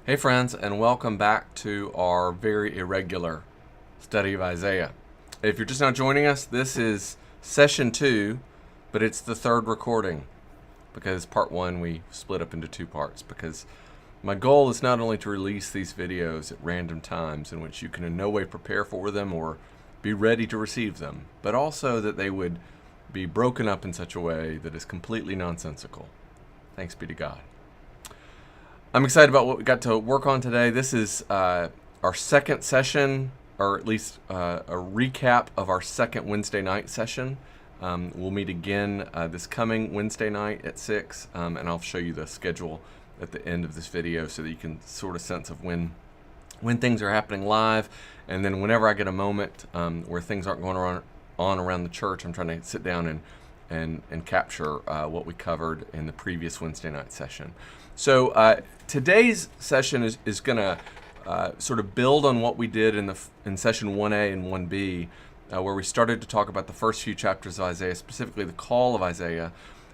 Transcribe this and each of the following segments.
Hey friends, and welcome back to our very irregular study of Isaiah. If you're just now joining us, this is session 2, but it's the third recording because part 1 we split up into 2 parts because my goal is not only to release these videos at random times in which you can in no way prepare for them or be ready to receive them, but also that they would be broken up in such a way that is completely nonsensical. Thanks be to God. I'm excited about what we got to work on today. This is our second session, or at least a recap of our second Wednesday night session. We'll meet again this coming Wednesday night at 6, and I'll show you the schedule at the end of this video so that you can sort of sense of when things are happening live. And then whenever I get a moment where things aren't going on around the church, I'm trying to sit down and capture what we covered in the previous Wednesday night session. So today's session is going to sort of build on what we did in session 1A and 1B, where we started to talk about the first few chapters of Isaiah, specifically the call of Isaiah.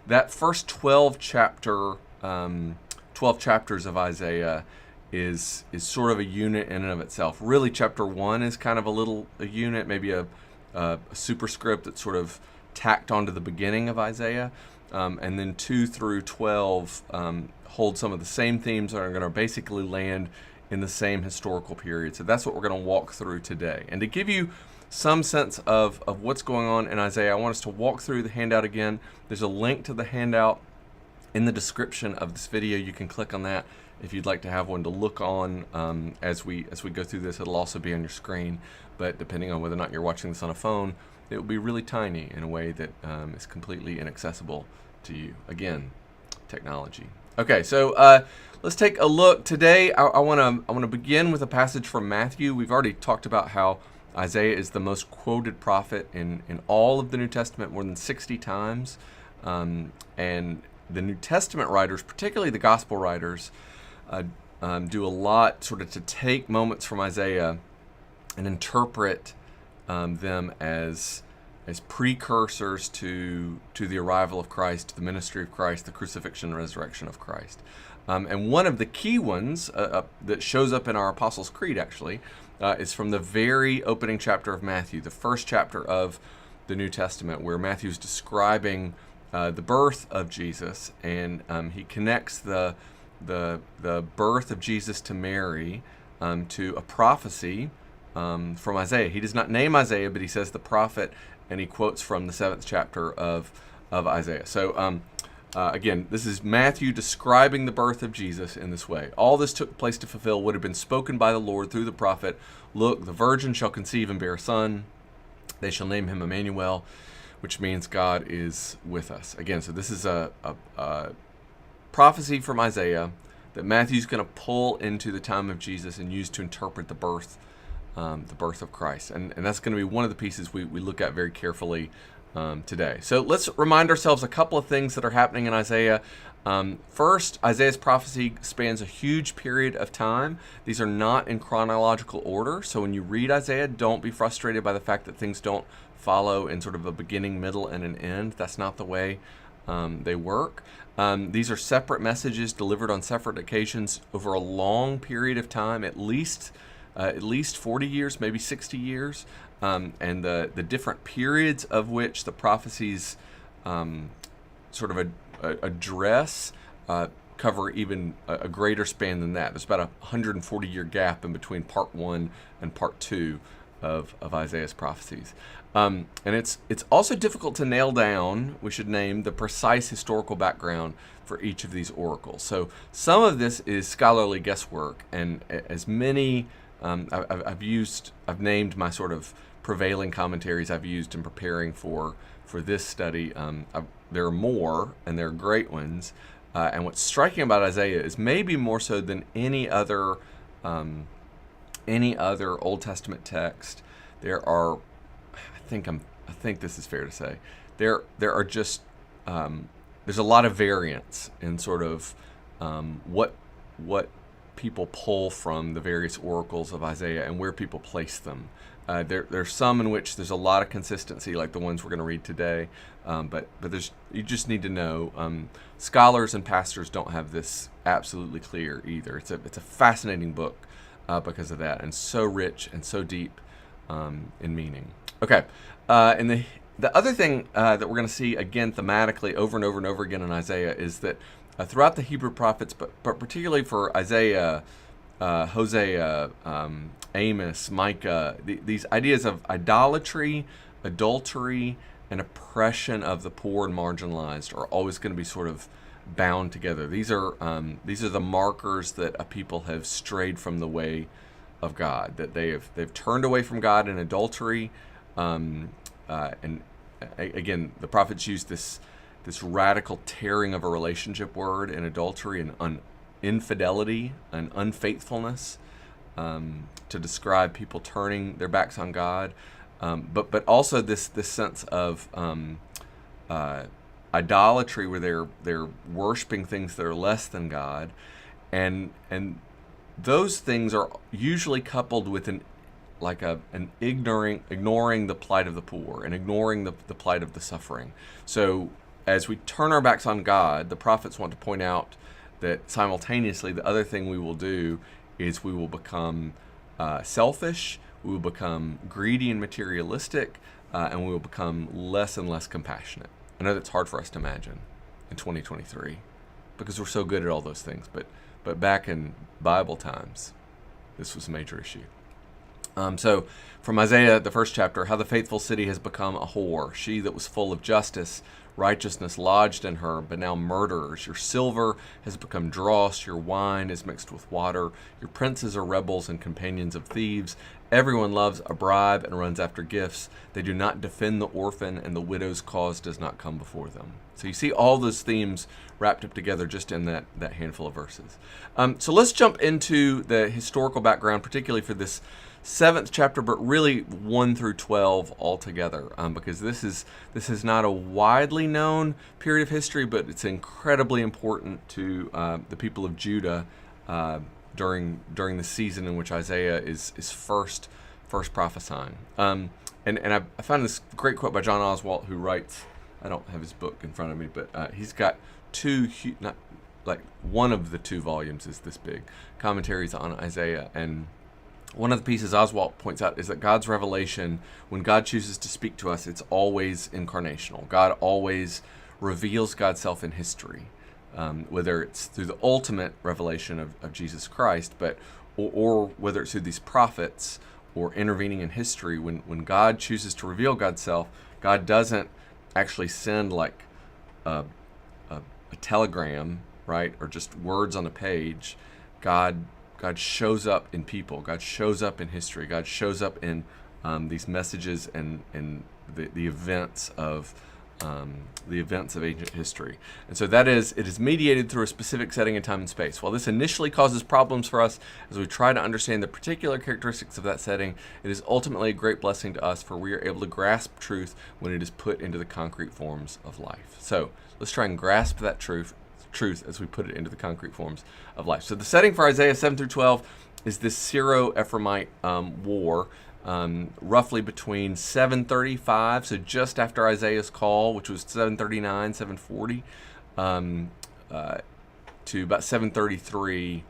That first 12 chapters of Isaiah is sort of a unit in and of itself. Really, chapter 1 is kind of a unit, maybe a superscript that's sort of tacked onto the beginning of Isaiah, and then 2 through 12 hold some of the same themes that are going to basically land in the same historical period. So that's what we're going to walk through today. And to give you some sense of what's going on in Isaiah, I want us to walk through the handout again. There's a link to the handout in the description of this video. You can click on that if you'd like to have one to look on as we go through this. It'll also be on your screen, but depending on whether or not you're watching this on a phone, it will be really tiny in a way that is completely inaccessible to you. Again, technology. Okay, so let's take a look. Today, I want to begin with a passage from Matthew. We've already talked about how Isaiah is the most quoted prophet in all of the New Testament, more than 60 times. And the New Testament writers, particularly the gospel writers, do a lot sort of to take moments from Isaiah and interpret them as precursors to the arrival of Christ, the ministry of Christ, the crucifixion and resurrection of Christ. And one of the key ones that shows up in our Apostles' Creed, actually, is from the very opening chapter of Matthew, the first chapter of the New Testament, where Matthew's describing the birth of Jesus, and he connects the birth of Jesus to Mary to a prophecy from Isaiah. He does not name Isaiah, but he says the prophet, and he quotes from the 7th chapter of Isaiah. So again, this is Matthew describing the birth of Jesus in this way. All this took place to fulfill what had been spoken by the Lord through the prophet. Look, the virgin shall conceive and bear a son. They shall name him Emmanuel, which means God is with us. Again, so this is a prophecy from Isaiah that Matthew's going to pull into the time of Jesus and use to interpret the birth of Christ. And that's going to be one of the pieces we look at very carefully today. So let's remind ourselves a couple of things that are happening in Isaiah. First, Isaiah's prophecy spans a huge period of time. These are not in chronological order. So when you read Isaiah, don't be frustrated by the fact that things don't follow in sort of a beginning, middle, and an end. That's not the way they work. These are separate messages delivered on separate occasions over a long period of time, at least 40 years, maybe 60 years, and the different periods of which the prophecies sort of address cover even a greater span than that. There's about a 140-year gap in between part 1 and part 2 of Isaiah's prophecies. And it's also difficult to nail down, we should name, the precise historical background for each of these oracles. So some of this is scholarly guesswork, and as many I've named my sort of prevailing commentaries I've used in preparing for this study. There are more, and they're great ones. And what's striking about Isaiah is maybe more so than any other Old Testament text, there are, I think this is fair to say, there are just there's a lot of variance in sort of what people pull from the various oracles of Isaiah and where people place them. There's some in which there's a lot of consistency, like the ones we're going to read today. But you just need to know. Scholars and pastors don't have this absolutely clear either. It's a fascinating book because of that, and so rich and so deep in meaning. Okay, and the other thing that we're going to see again thematically over and over and over again in Isaiah is that throughout the Hebrew prophets, but particularly for Isaiah, Hosea, Amos, Micah, these ideas of idolatry, adultery, and oppression of the poor and marginalized are always going to be sort of bound together. These are the markers that a people have strayed from the way of God, that they've turned away from God in adultery, and again, the prophets use this radical tearing of a relationship word in adultery and infidelity and unfaithfulness to describe people turning their backs on God, but also this sense of idolatry where they're worshiping things that are less than God, and those things are usually coupled with an ignoring the plight of the poor and ignoring the plight of the suffering. So as we turn our backs on God, the prophets want to point out that simultaneously the other thing we will do is we will become selfish, we will become greedy and materialistic, and we will become less and less compassionate. I know that's hard for us to imagine in 2023 because we're so good at all those things, but back in Bible times, this was a major issue. So from Isaiah, the first chapter, how the faithful city has become a whore, she that was full of justice, righteousness lodged in her, but now murderers. Your silver has become dross, your wine is mixed with water, your princes are rebels and companions of thieves. Everyone loves a bribe and runs after gifts. They do not defend the orphan, and the widow's cause does not come before them. So you see all those themes wrapped up together just in that handful of verses. So let's jump into the historical background, particularly for this 7th chapter, but really 1 through 12 altogether, because this is not a widely known period of history, but it's incredibly important to the people of Judah during the season in which Isaiah is first prophesying. And I found this great quote by John Oswalt, who writes, I don't have his book in front of me, but he's got one of the 2 volumes is this big, commentaries on Isaiah. And one of the pieces Oswalt points out is that God's revelation, when God chooses to speak to us, it's always incarnational. God always reveals God's self in history, whether it's through the ultimate revelation of Jesus Christ, or whether it's through these prophets or intervening in history. When God chooses to reveal God's self, God doesn't actually send like a telegram, right, or just words on a page. God shows up in people. God shows up in history. God shows up in these messages and the events of ancient history. And so it is mediated through a specific setting in time and space. While this initially causes problems for us as we try to understand the particular characteristics of that setting, it is ultimately a great blessing to us, for we are able to grasp truth when it is put into the concrete forms of life. So let's try and grasp that truth as we put it into the concrete forms of life. So the setting for Isaiah 7 through 12 is this Syro-Ephraimite war, roughly between 735, so just after Isaiah's call, which was 739, 740, to about 733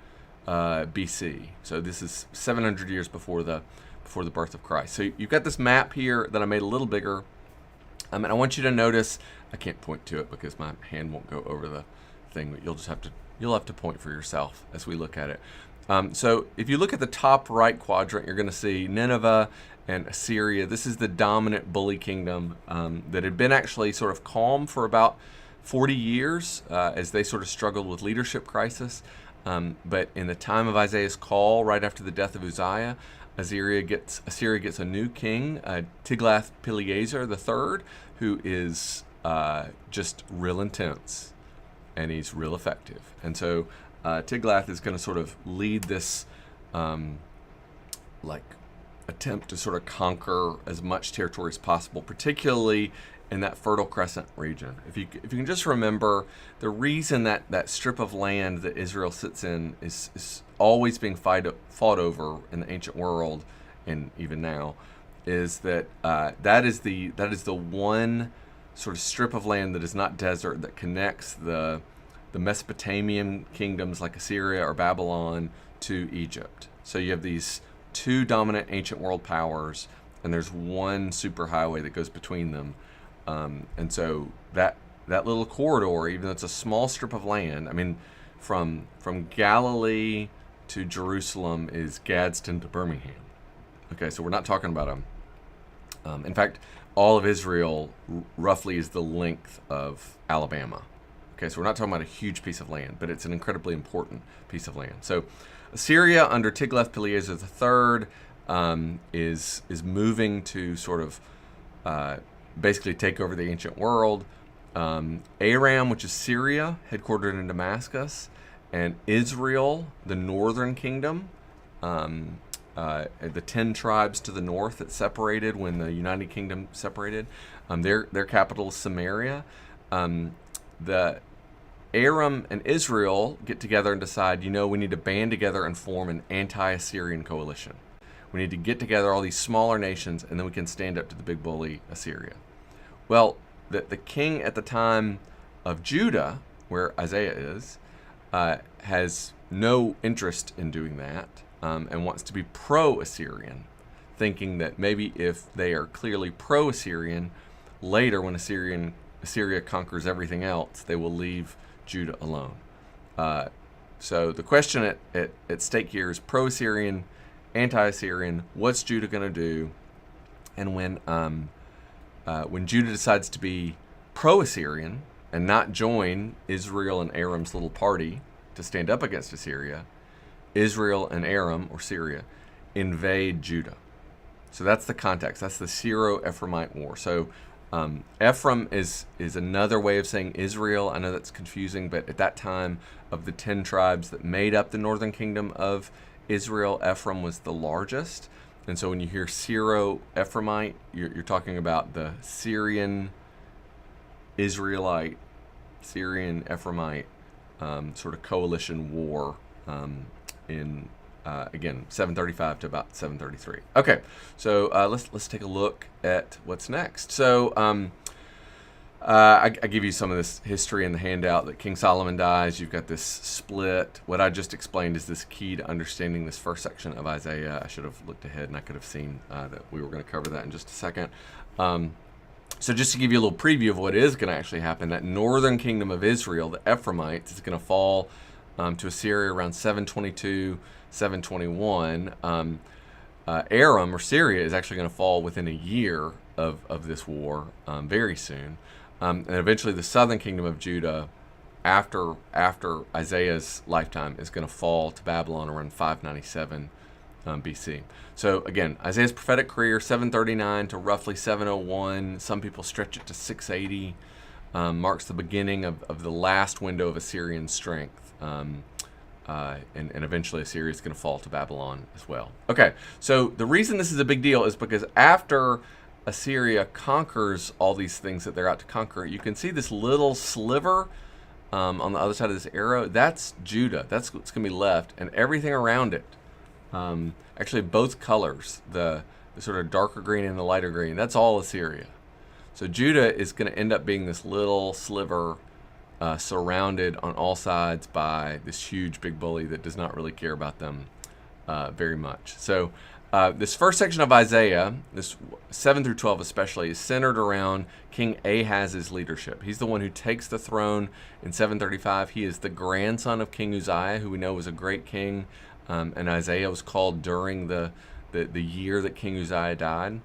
BC. So this is 700 years before the birth of Christ. So you've got this map here that I made a little bigger, and I want you to notice. I can't point to it because my hand won't go over the thing, but you'll have to point for yourself as we look at it. So if you look at the top right quadrant, you're going to see Nineveh and Assyria. This is the dominant bully kingdom that had been actually sort of calm for about 40 years as they sort of struggled with leadership crisis. But in the time of Isaiah's call, right after the death of Uzziah, Assyria gets a new king, Tiglath-Pileser III, who is just real intense. And he's real effective. And so Tiglath is going to sort of lead this attempt to sort of conquer as much territory as possible, particularly in that Fertile Crescent region. If you can just remember, the reason that strip of land that Israel sits in is always being fought over in the ancient world, and even now, is that that is the one sort of strip of land that is not desert that connects the Mesopotamian kingdoms like Assyria or Babylon to Egypt. So you have these two dominant ancient world powers, and there's one superhighway that goes between them. And so that little corridor, even though it's a small strip of land, I mean, from Galilee to Jerusalem is Gadsden to Birmingham. Okay, so we're not talking about them. In fact, all of Israel roughly is the length of Alabama. Okay, so we're not talking about a huge piece of land, but it's an incredibly important piece of land. So Assyria under Tiglath-Pileser III is moving to sort of basically take over the ancient world. Aram, which is Syria, headquartered in Damascus, and Israel, the northern kingdom, the 10 tribes to the north that separated when the United Kingdom separated, their capital is Samaria. The Aram and Israel get together and decide, we need to band together and form an anti-Assyrian coalition. We need to get together all these smaller nations, and then we can stand up to the big bully Assyria. Well, the king at the time of Judah, where Isaiah is, has no interest in doing that, and wants to be pro-Assyrian, thinking that maybe if they are clearly pro-Assyrian, later when Assyria conquers everything else, they will leave Judah alone. So the question at stake here is pro-Assyrian, anti-Assyrian. What's Judah going to do? And when Judah decides to be pro-Assyrian and not join Israel and Aram's little party to stand up against Assyria, Israel and Aram, or Syria, invade Judah. So that's the context. That's the Syro-Ephraimite war. So Ephraim is another way of saying Israel. I know that's confusing, but at that time, of the 10 tribes that made up the northern kingdom of Israel, Ephraim was the largest. And so when you hear Syro-Ephraimite, you're talking about the Syrian Israelite, Syrian Ephraimite sort of coalition war in again 735 to about 733. Okay, so let's take a look at what's next. So I give you some of this history in the handout that King Solomon dies. You've got this split. What I just explained is this key to understanding this first section of Isaiah. I should have looked ahead and I could have seen that we were going to cover that in just a second. So just to give you a little preview of what is going to actually happen, that northern kingdom of Israel, the Ephraimites, is going to fall to Assyria around 722, 721. Aram, or Syria, is actually going to fall within a year of this war, very soon. And eventually the southern kingdom of Judah, after Isaiah's lifetime, is going to fall to Babylon around 597 BC. So again, Isaiah's prophetic career, 739 to roughly 701. Some people stretch it to 680. Marks the beginning of the last window of Assyrian strength. And eventually Assyria is going to fall to Babylon as well. Okay, so the reason this is a big deal is because after Assyria conquers all these things that they're out to conquer, you can see this little sliver on the other side of this arrow. That's Judah. That's what's going to be left, and everything around it. Actually, both colors, the sort of darker green and the lighter green, that's all Assyria. So Judah is going to end up being this little sliver surrounded on all sides by this huge big bully that does not really care about them very much. So this first section of Isaiah, this 7 through 12 especially, is centered around King Ahaz's leadership. He's the one who takes the throne in 735. He is the grandson of King Uzziah, who we know was a great king, and Isaiah was called during the year that King Uzziah died.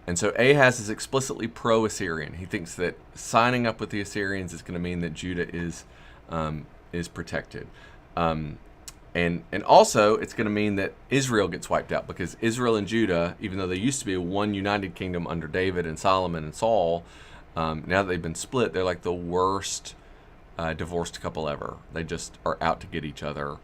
And so Ahaz is explicitly pro-Assyrian. He thinks that signing up with the Assyrians is going to mean that Judah is protected. And also, it's going to mean that Israel gets wiped out, because Israel and Judah, even though they used to be one united kingdom under David and Solomon and Saul, now that they've been split, they're like the worst divorced couple ever. They just are out to get each other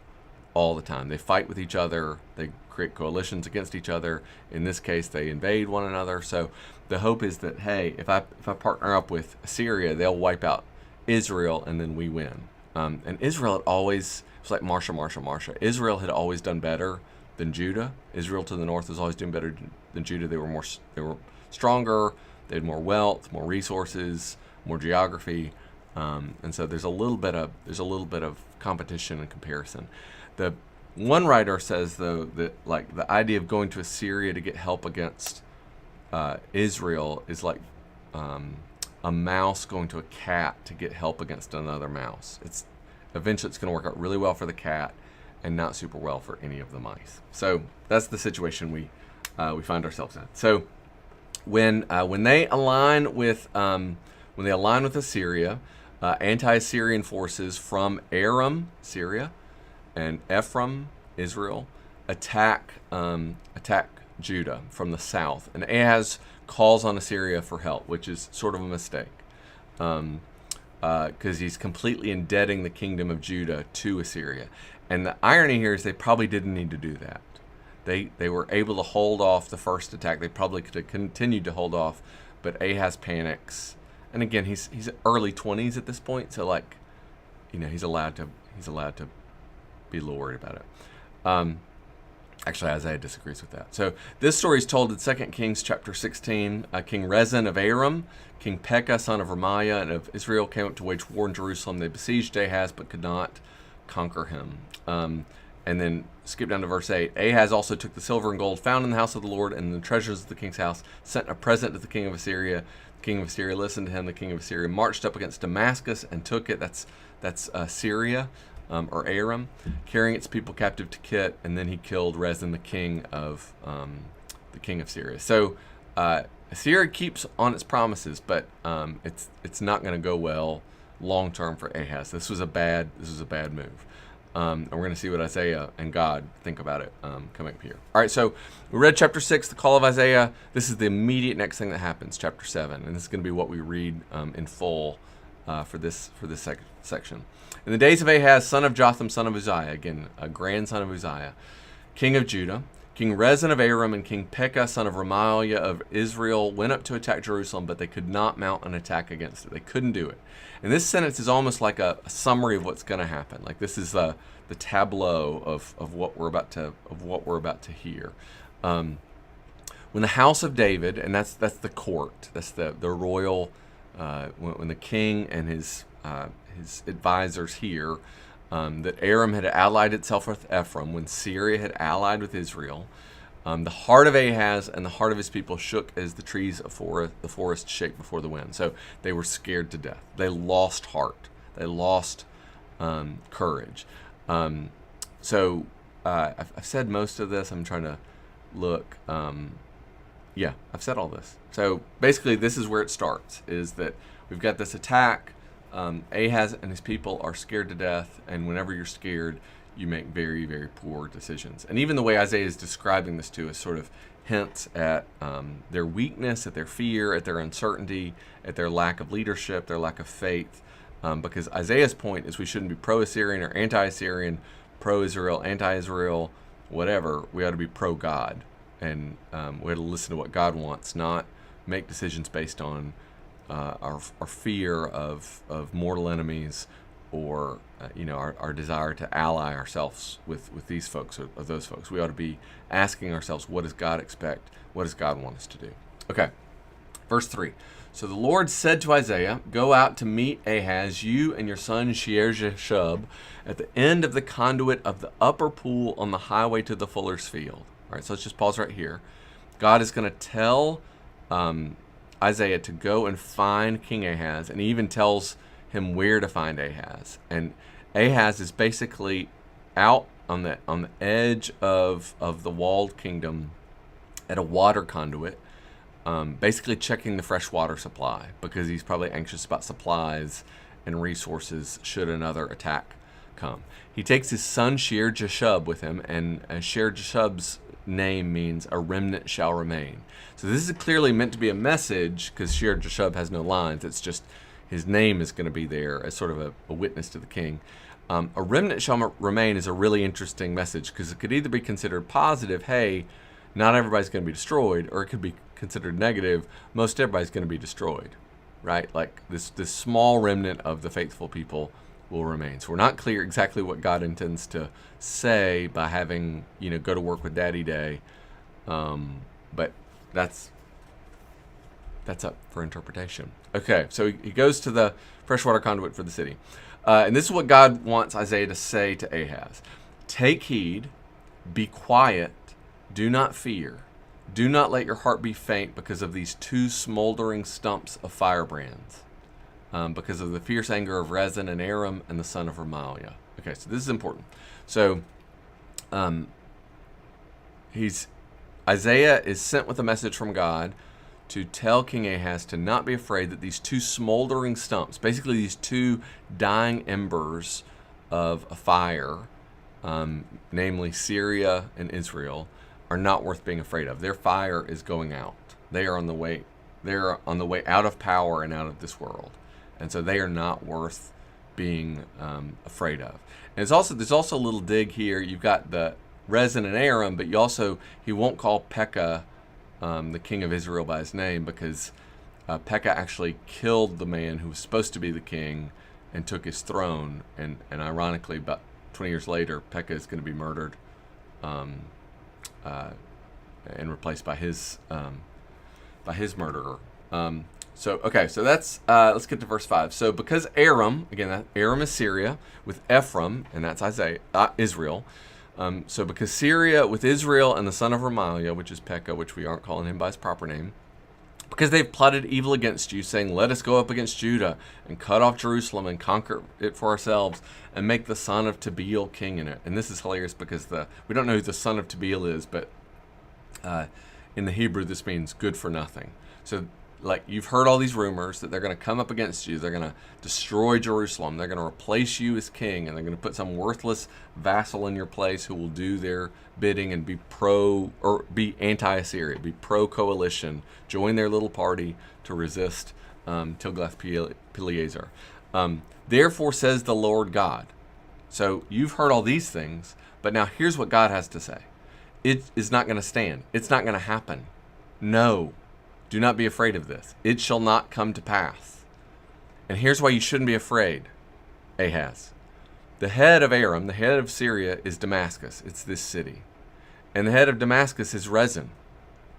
all the time. They fight with each other. They create coalitions against each other. In this case, they invade one another. So the hope is that, hey, if I partner up with Assyria, they'll wipe out Israel, and then we win. And Israel had always... It's like Marsha. Israel had always done better than Judah. Israel to the north was always doing better than Judah. They were stronger. They had more wealth, more resources, more geography, and so there's a little bit of competition and comparison. The one writer says, though, that like the idea of going to Assyria to get help against Israel is like a mouse going to a cat to get help against another mouse. Eventually it's going to work out really well for the cat and not super well for any of the mice. So that's the situation we find ourselves in. So when they align with Assyria, anti-Assyrian forces from Aram, Syria, and Ephraim, Israel, attack Judah from the south, and Ahaz calls on Assyria for help, which is sort of a mistake, because he's completely indebting the kingdom of Judah to Assyria. And the irony here is they probably didn't need to do that. They were able to hold off the first attack. They probably could have continued to hold off, but Ahaz panics. And again, he's early 20s at this point, so like, he's allowed to be a little worried about it. Actually, Isaiah disagrees with that. So this story is told in 2 Kings chapter 16. King Rezin of Aram, King Pekah, son of Remaliah and of Israel, came up to wage war in Jerusalem. They besieged Ahaz, but could not conquer him. And then skip down to verse 8. Ahaz also took the silver and gold found in the house of the Lord and the treasures of the king's house, sent a present to the king of Assyria. The king of Assyria listened to him. The king of Assyria marched up against Damascus and took it. That's Syria. Or Aram, carrying its people captive to Kit, and then he killed Rezin, the king of Syria. So Assyria keeps on its promises, but it's not going to go well long term for Ahaz. This was a bad move, and we're going to see what Isaiah and God think about it coming up here. All right, so we read chapter 6, the call of Isaiah. This is the immediate next thing that happens, chapter 7, and this is going to be what we read in full for this section. In the days of Ahaz, son of Jotham, son of Uzziah, again, a grandson of Uzziah, king of Judah, King Rezin of Aram and King Pekah, son of Remaliah of Israel, went up to attack Jerusalem, but they could not mount an attack against it. They couldn't do it. And this sentence is almost like a summary of what's going to happen. Like this is the tableau of what we're about to hear. When the house of David, and that's the court, that's the royal, when the king and his advisors here, that Aram had allied itself with Ephraim, when Syria had allied with Israel, the heart of Ahaz and the heart of his people shook as the trees of the forest shake before the wind. So they were scared to death. They lost heart. They lost courage. So I've said most of this. I'm trying to look. Yeah, I've said all this. So basically, this is where it starts, is that we've got this attack. Ahaz and his people are scared to death, and whenever you're scared, you make very, very poor decisions. And even the way Isaiah is describing this to us sort of hints at their weakness, at their fear, at their uncertainty, at their lack of leadership, their lack of faith. Because Isaiah's point is we shouldn't be pro-Assyrian or anti-Assyrian, pro-Israel, anti-Israel, whatever. We ought to be pro-God. And we ought to listen to what God wants, not make decisions based on our fear of mortal enemies, or our desire to ally ourselves with these folks or those folks. We ought to be asking ourselves, what does God expect? What does God want us to do? Okay, verse 3. So the Lord said to Isaiah, "Go out to meet Ahaz, you and your son Shear-Jashub, at the end of the conduit of the upper pool on the highway to the fuller's field." All right, so let's just pause right here. God is going to tell Isaiah to go and find King Ahaz, and he even tells him where to find Ahaz. And Ahaz is basically out on the edge of the walled kingdom at a water conduit, basically checking the fresh water supply, because he's probably anxious about supplies and resources should another attack come. He takes his son Shear-Jashub with him, and Shear-Jashub's name means a remnant shall remain. So this is clearly meant to be a message, because Shear-Jashub has no lines. It's just his name is going to be there as sort of a witness to the king. A remnant shall remain is a really interesting message, because it could either be considered positive, hey, not everybody's going to be destroyed, or it could be considered negative, most everybody's going to be destroyed, right? Like this small remnant of the faithful people will remain. So we're not clear exactly what God intends to say by having, go to work with Daddy Day. But that's up for interpretation. Okay, so he goes to the freshwater conduit for the city. And this is what God wants Isaiah to say to Ahaz. Take heed, be quiet, do not fear. Do not let your heart be faint because of these two smoldering stumps of firebrands, because of the fierce anger of Rezin and Aram and the son of Remaliah. Okay, so this is important. So Isaiah is sent with a message from God to tell King Ahaz to not be afraid that these two smoldering stumps, basically these two dying embers of a fire, namely Syria and Israel, are not worth being afraid of. Their fire is going out. They are on the way. They're on the way out of power and out of this world, and so they are not worth being afraid of. And there's also a little dig here. You've got the Rezin and Aram, but he won't call Pekah the king of Israel by his name, because Pekah actually killed the man who was supposed to be the king and took his throne. And ironically, about 20 years later, Pekah is going to be murdered and replaced by his murderer. So that's let's get to verse 5. So because Aram, again, Aram is Syria with Ephraim, and that's Israel. So because Syria with Israel and the son of Remaliah, which is Pekah, which we aren't calling him by his proper name, because they've plotted evil against you, saying, let us go up against Judah and cut off Jerusalem and conquer it for ourselves and make the son of Tabeel king in it. And this is hilarious because we don't know who the son of Tabeel is, but in the Hebrew this means good for nothing. So like, you've heard all these rumors that they're going to come up against you. They're going to destroy Jerusalem. They're going to replace you as king, and they're going to put some worthless vassal in your place who will do their bidding and be anti-Assyria, be pro-coalition, join their little party to resist Tiglath-Pileser. Therefore says the Lord God. So you've heard all these things, but now here's what God has to say. It is not going to stand. It's not going to happen. No. Do not be afraid of this. It shall not come to pass. And here's why you shouldn't be afraid, Ahaz. The head of Aram, the head of Syria, is Damascus. It's this city. And the head of Damascus is Rezin.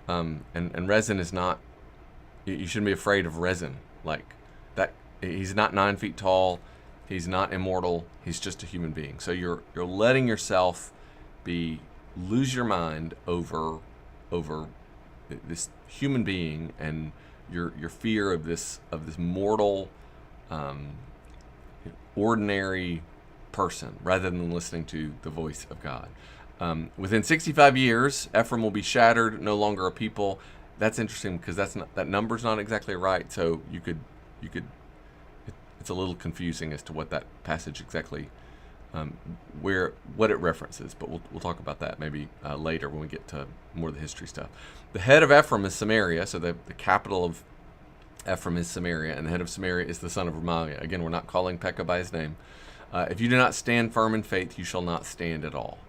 And Rezin is not, you shouldn't be afraid of Rezin. Like, that, he's not 9 feet tall. He's not immortal. He's just a human being. So you're letting yourself lose your mind over this human being, and your fear of this mortal, ordinary person, rather than listening to the voice of God. Within 65 years, Ephraim will be shattered, no longer a people. That's interesting because that number's not exactly right. So you could it's a little confusing as to what that passage exactly what it references, but we'll talk about that maybe later when we get to more of the history stuff. The head of Ephraim is Samaria, so the capital of Ephraim is Samaria, and the head of Samaria is the son of Remaliah. Again, we're not calling Pekah by his name. If you do not stand firm in faith, you shall not stand at all.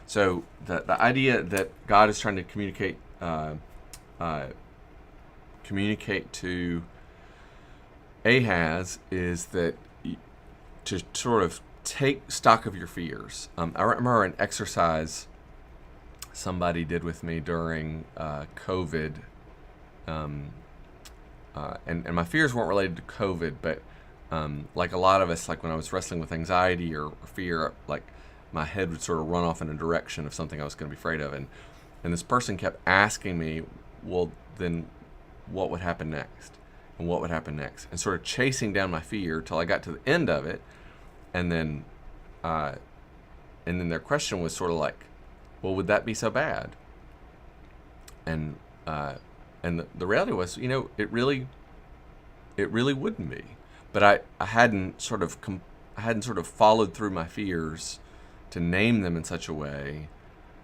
So the idea that God is trying to communicate to Ahaz is that to sort of take stock of your fears. I remember an exercise somebody did with me during COVID, and my fears weren't related to COVID, but like a lot of us, like when I was wrestling with anxiety or fear, like my head would sort of run off in a direction of something I was going to be afraid of, and this person kept asking me, well, then what would happen next? And what would happen next? And sort of chasing down my fear till I got to the end of it. And then their question was sort of like, well, would that be so bad? And the reality was, it really wouldn't be. But I hadn't sort of followed through my fears to name them in such a way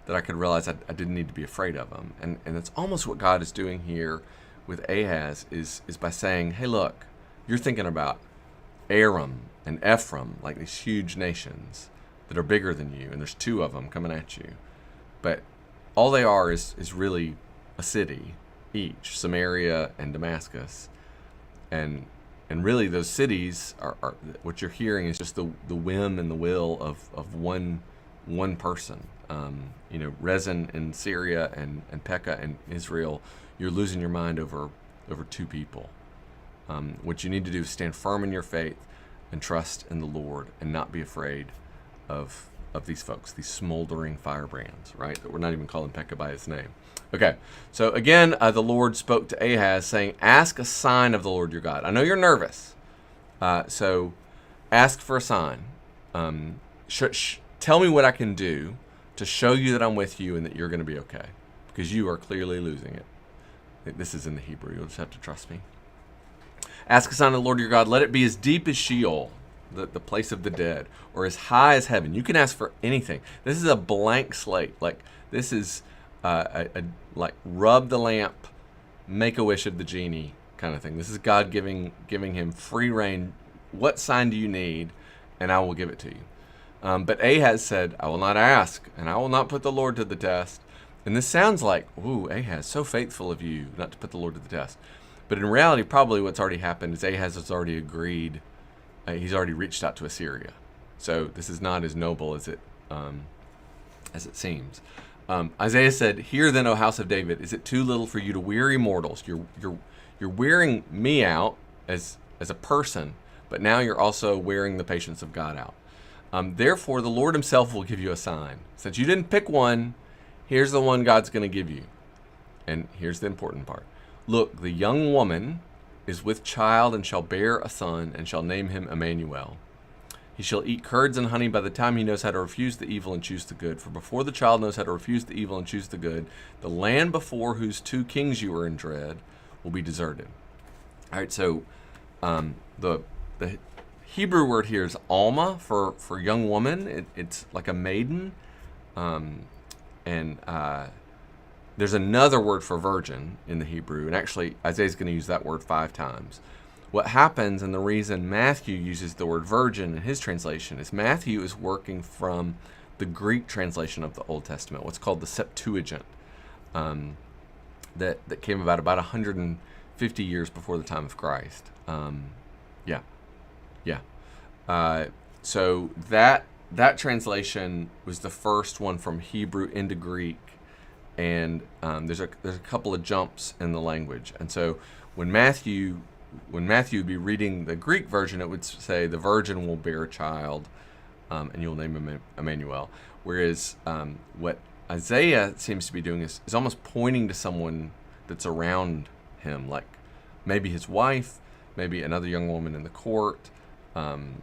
that I could realize I didn't need to be afraid of them. And that's almost what God is doing here with Ahaz is by saying, hey, look, you're thinking about Aram and Ephraim, like these huge nations that are bigger than you, and there's two of them coming at you. But all they are is really a city each, Samaria and Damascus. And And really, those cities are what you're hearing is just the whim and the will of one person. Rezin in Syria and Pekah in Israel. You're losing your mind over two people. What you need to do is stand firm in your faith and trust in the Lord and not be afraid of these folks, these smoldering firebrands, right? That we're not even calling Pekah by his name. Okay, so again, the Lord spoke to Ahaz, saying, ask a sign of the Lord your God. I know you're nervous, so ask for a sign. Tell me what I can do to show you that I'm with you and that you're going to be okay, because you are clearly losing it. This is in the Hebrew. You'll just have to trust me. Ask a sign of the Lord your God. Let it be as deep as Sheol, the place of the dead, or as high as heaven. You can ask for anything. This is a blank slate. Like, this is like rub the lamp, make a wish of the genie kind of thing. This is God giving him free reign. What sign do you need? And I will give it to you. But Ahaz said, I will not ask, and I will not put the Lord to the test. And this sounds like, ooh, Ahaz, so faithful of you not to put the Lord to the test. But in reality, probably what's already happened is Ahaz has already agreed. He's already reached out to Assyria. So this is not as noble as it seems. Isaiah said, hear then, O house of David, is it too little for you to weary mortals? You're wearing me out as a person, but now you're also wearing the patience of God out. Therefore, the Lord himself will give you a sign. Since you didn't pick one, here's the one God's going to give you. And here's the important part. Look, the young woman is with child and shall bear a son and shall name him Emmanuel. He shall eat curds and honey by the time he knows how to refuse the evil and choose the good. For before the child knows how to refuse the evil and choose the good, the land before whose two kings you are in dread will be deserted. All right, so the Hebrew word here is alma for young woman. It's like a maiden. There's another word for virgin in the Hebrew, and actually Isaiah's going to use that word 5 times. What happens, and the reason Matthew uses the word virgin in his translation, is Matthew is working from the Greek translation of the Old Testament, what's called the Septuagint, that came about 150 years before the time of Christ. So that translation was the first one from Hebrew into Greek, and there's a couple of jumps in the language. And so when Matthew would be reading the Greek version, it would say the virgin will bear a child, and you'll name him Emmanuel. Whereas what Isaiah seems to be doing is almost pointing to someone that's around him, like maybe his wife, maybe another young woman in the court,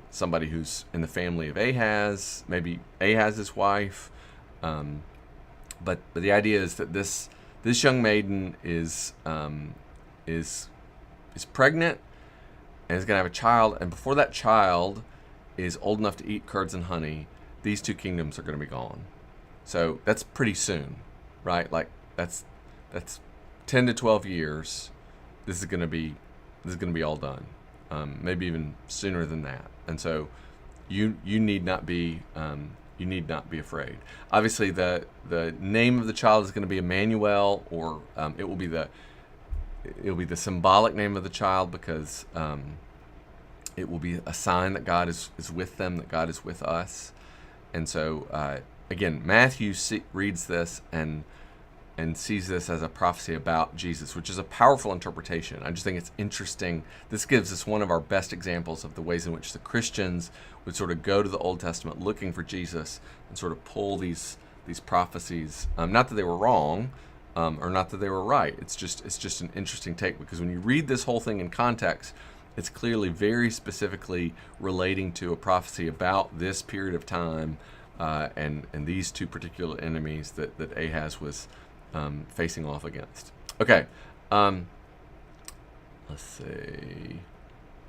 somebody who's in the family of Ahaz, maybe Ahaz's wife. But the idea is that this young maiden is pregnant and is going to have a child, and before that child is old enough to eat curds and honey, these two kingdoms are going to be gone. So that's pretty soon, right? Like that's 10 to 12 years. This is going to be all done. Maybe even sooner than that. And so you need not be afraid. Obviously, the name of the child is going to be Emmanuel, or it will be the symbolic name of the child, because it will be a sign that God is with them, that God is with us. And so again, Matthew reads this and sees this as a prophecy about Jesus, which is a powerful interpretation. I just think it's interesting. This gives us one of our best examples of the ways in which the Christians would sort of go to the Old Testament looking for Jesus and sort of pull these prophecies. Not that they were wrong, or not that they were right. It's just an interesting take, because when you read this whole thing in context, it's clearly very specifically relating to a prophecy about this period of time and these two particular enemies that Ahaz was facing off against. Okay, let's see.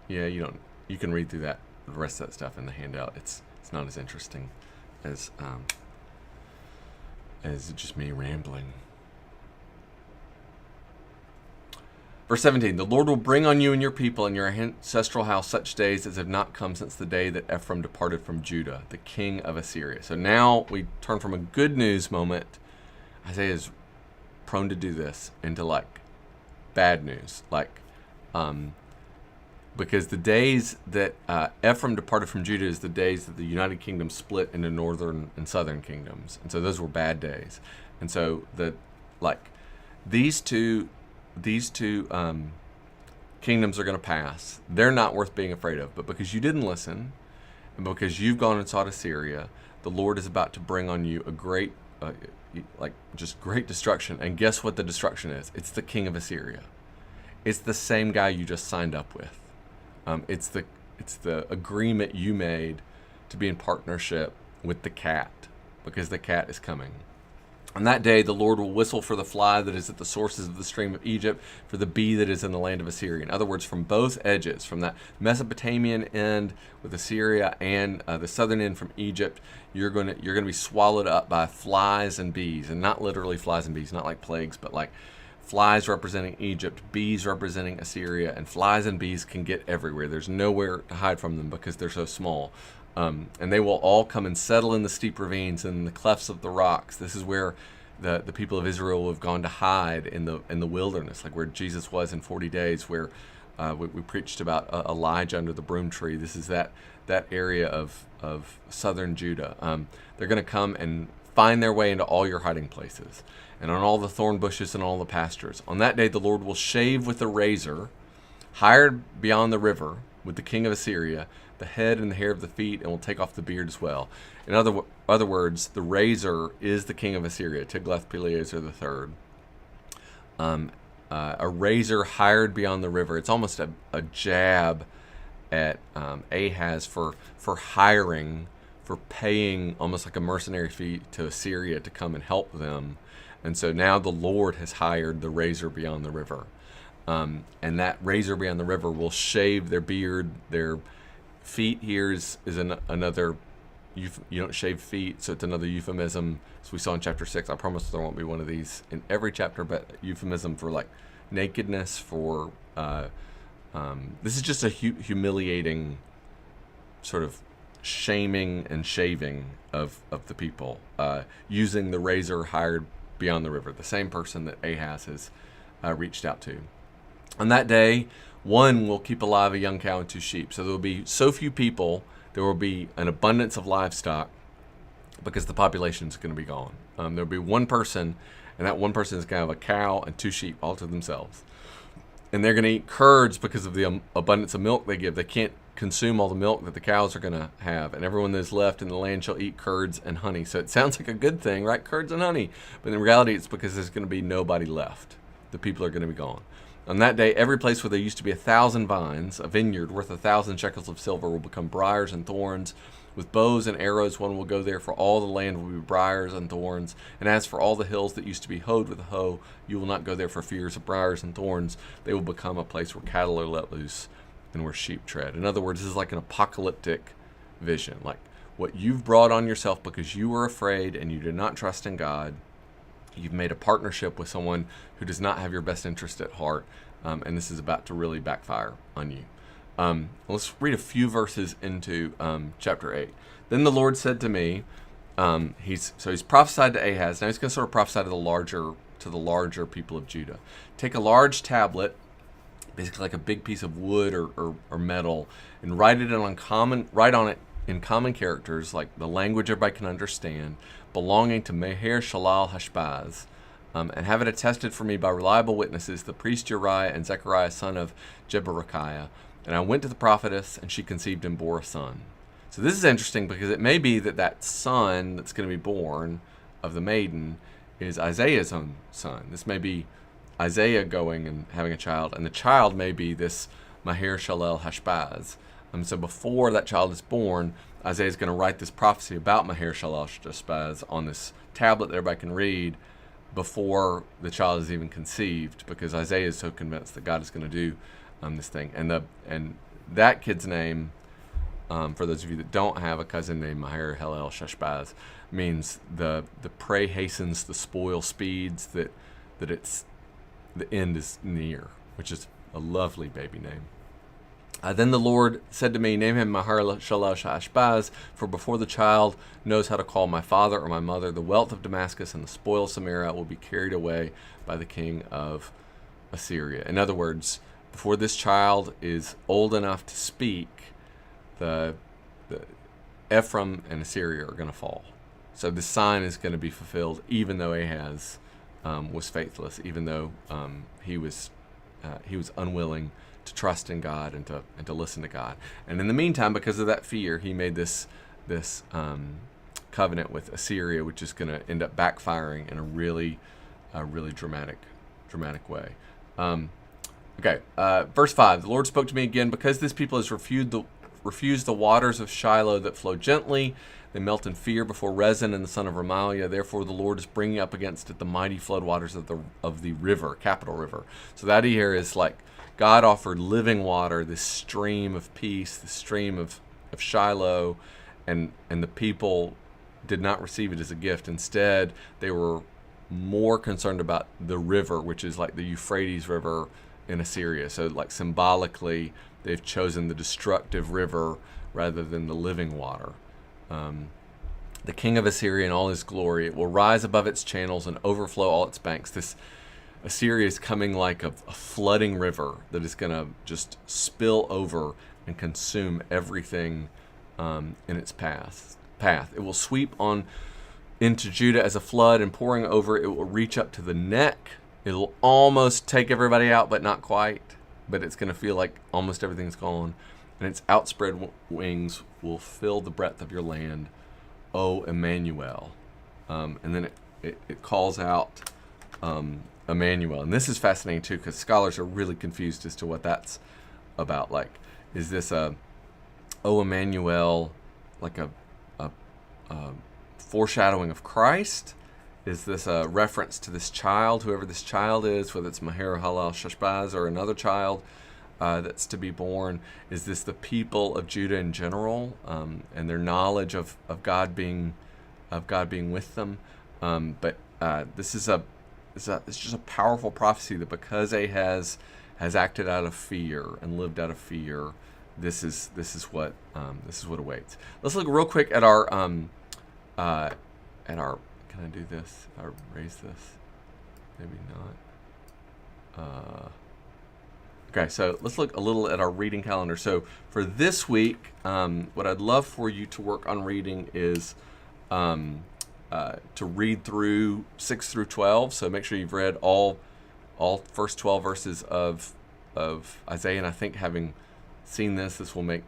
Yeah, you can read through the rest of that stuff in the handout. It's not as interesting as just me rambling. Verse 17, the Lord will bring on you and your people and your ancestral house such days as have not come since the day that Ephraim departed from Judah, the king of Assyria. So now we turn from a good news moment. Isaiah is prone to do this, into like bad news. Like because the days that Ephraim departed from Judah is the days that the United Kingdom split into northern and southern kingdoms, and so those were bad days. And so these two kingdoms are going to pass. They're not worth being afraid of, but because you didn't listen, and because you've gone and sought Assyria, the Lord is about to bring on you a great, just great destruction. And guess what the destruction is? It's the king of Assyria. It's the same guy you just signed up with. It's the agreement you made to be in partnership with the cat, because the cat is coming. On that day, the Lord will whistle for the fly that is at the sources of the stream of Egypt, for the bee that is in the land of Assyria. In other words, from both edges, from that Mesopotamian end with Assyria and the southern end from Egypt, you're going to be swallowed up by flies and bees, and not literally flies and bees, not like plagues, but like flies representing Egypt, bees representing Assyria, and flies and bees can get everywhere. There's nowhere to hide from them because they're so small. And they will all come and settle in the steep ravines and the clefts of the rocks. This is where the people of Israel have gone to hide in the wilderness, like where Jesus was in 40 days, where we preached about Elijah under the broom tree. This is that area of southern Judah. They're going to come and find their way into all your hiding places, and on all the thorn bushes and all the pastures. On that day, the Lord will shave with a razor, hired beyond the river, with the king of Assyria, the head and the hair of the feet, and will take off the beard as well. In other words, the razor is the king of Assyria, Tiglath-Pileser III. A razor hired beyond the river. It's almost a jab at Ahaz for hiring, for paying almost like a mercenary fee to Assyria to come and help them. And so now the Lord has hired the razor beyond the river. And that razor beyond the river will shave their beard. Their feet here is another, you don't shave feet, so it's another euphemism, as we saw in chapter 6. I promise there won't be one of these in every chapter, but euphemism for like nakedness, for this is just a humiliating sort of shaming and shaving of the people, using the razor hired beyond the river, the same person that Ahaz has reached out to. On that day, one will keep alive a young cow and 2 sheep. So there will be so few people, there will be an abundance of livestock, because the population is going to be gone. There will be one person, and that one person is going to have a cow and 2 sheep all to themselves. And they're going to eat curds because of the abundance of milk they give. They can't consume all the milk that the cows are going to have, and everyone that is left in the land shall eat curds and honey. So it sounds like a good thing, right? Curds and honey. But in reality, it's because there's going to be nobody left. The people are going to be gone. On that day, every place where there used to be 1,000 vines, a vineyard worth 1,000 shekels of silver, will become briars and thorns. With bows and arrows, one will go there, for all the land will be briars and thorns. And as for all the hills that used to be hoed with a hoe, you will not go there for fears of briars and thorns. They will become a place where cattle are let loose and where sheep tread. In other words, this is like an apocalyptic vision, like what you've brought on yourself because you were afraid and you did not trust in God. You've made a partnership with someone who does not have your best interest at heart, and this is about to really backfire on you. Let's read a few verses into chapter 8. Then the Lord said to me, he's prophesied to Ahaz. Now he's going to sort of prophesy to the larger people of Judah. Take a large tablet, basically like a big piece of wood or metal, and write on it in common characters, like the language everybody can understand, belonging to Meher Shalal Hashbaz, and have it attested for me by reliable witnesses, the priest Uriah and Zechariah son of Jeberechiah. And I went to the prophetess, and she conceived and bore a son. So this is interesting because it may be that son that's going to be born of the maiden is Isaiah's own son. This may be Isaiah going and having a child, and the child may be this Meher Shalal Hashbaz. So before that child is born, Isaiah is going to write this prophecy about Meher Shalal Hashbaz on this tablet that everybody can read before the child is even conceived, because Isaiah is so convinced that God is going to do this thing. And that kid's name, for those of you that don't have a cousin named Meher Shalal Hashbaz, means the prey hastens, the spoil speeds, that it's the end is near, which is a lovely baby name. Then the Lord said to me, name him Meher Shalal Hashbaz, for before the child knows how to call my father or my mother, the wealth of Damascus and the spoil of Samaria will be carried away by the king of Assyria. In other words, before this child is old enough to speak, the Ephraim and Assyria are going to fall. So the sign is going to be fulfilled, even though Ahaz was faithless, even though he was unwilling to trust in God and to listen to God. And in the meantime, because of that fear, he made this covenant with Assyria, which is going to end up backfiring in a really dramatic way. Verse 5. The Lord spoke to me again, because this people has refused the waters of Shiloh that flow gently. They melt in fear before Rezin and the son of Remaliah. Therefore, the Lord is bringing up against it the mighty floodwaters of the river, capital river. So that here is like God offered living water, this stream of peace, the stream of Shiloh, and the people did not receive it as a gift. Instead, they were more concerned about the river, which is like the Euphrates River in Assyria. So like symbolically, they've chosen the destructive river rather than the living water. The king of Assyria in all his glory, it will rise above its channels and overflow all its banks. This Assyria is coming like a flooding river that is going to just spill over and consume everything in its path. It will sweep on into Judah as a flood, and pouring over it will reach up to the neck. It'll almost take everybody out, but not quite. But it's going to feel like almost everything's gone. And its outspread wings will fill the breadth of your land, O Emmanuel. And then it calls out Emmanuel. And this is fascinating too, because scholars are really confused as to what that's about. Like, is this O Emmanuel like a foreshadowing of Christ? Is this a reference to this child, whoever this child is, whether it's Maher Halal Shashbaz or another child that's to be born? Is this the people of Judah in general, and their knowledge of God being with them? But this is it's just a powerful prophecy that because Ahaz has acted out of fear and lived out of fear, this is what awaits. Let's look real quick at our Can I do this? If I raise this, maybe not. Okay, so let's look a little at our reading calendar. So for this week, what I'd love for you to work on reading is to read through 6 through 12. So make sure you've read all first 12 verses of Isaiah. And I think having seen this will make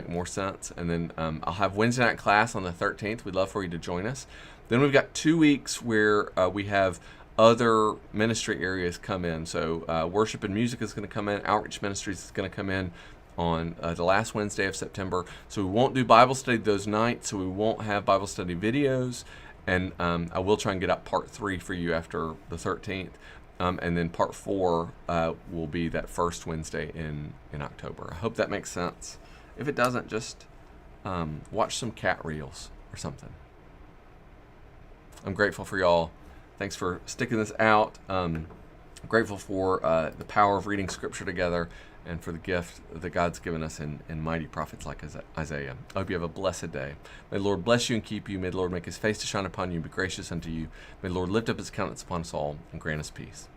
more sense. And then I'll have Wednesday night class on the 13th. We'd love for you to join us. Then we've got 2 weeks where we have other ministry areas come in. So worship and music is going to come in. Outreach ministries is going to come in on the last Wednesday of September. So we won't do Bible study those nights. So we won't have Bible study videos. And I will try and get out part 3 for you after the 13th. And then part 4 will be that first Wednesday in October. I hope that makes sense. If it doesn't, just watch some cat reels or something. I'm grateful for y'all. Thanks for sticking this out. I'm grateful for the power of reading Scripture together and for the gift that God's given us in mighty prophets like Isaiah. I hope you have a blessed day. May the Lord bless you and keep you. May the Lord make his face to shine upon you and be gracious unto you. May the Lord lift up his countenance upon us all and grant us peace.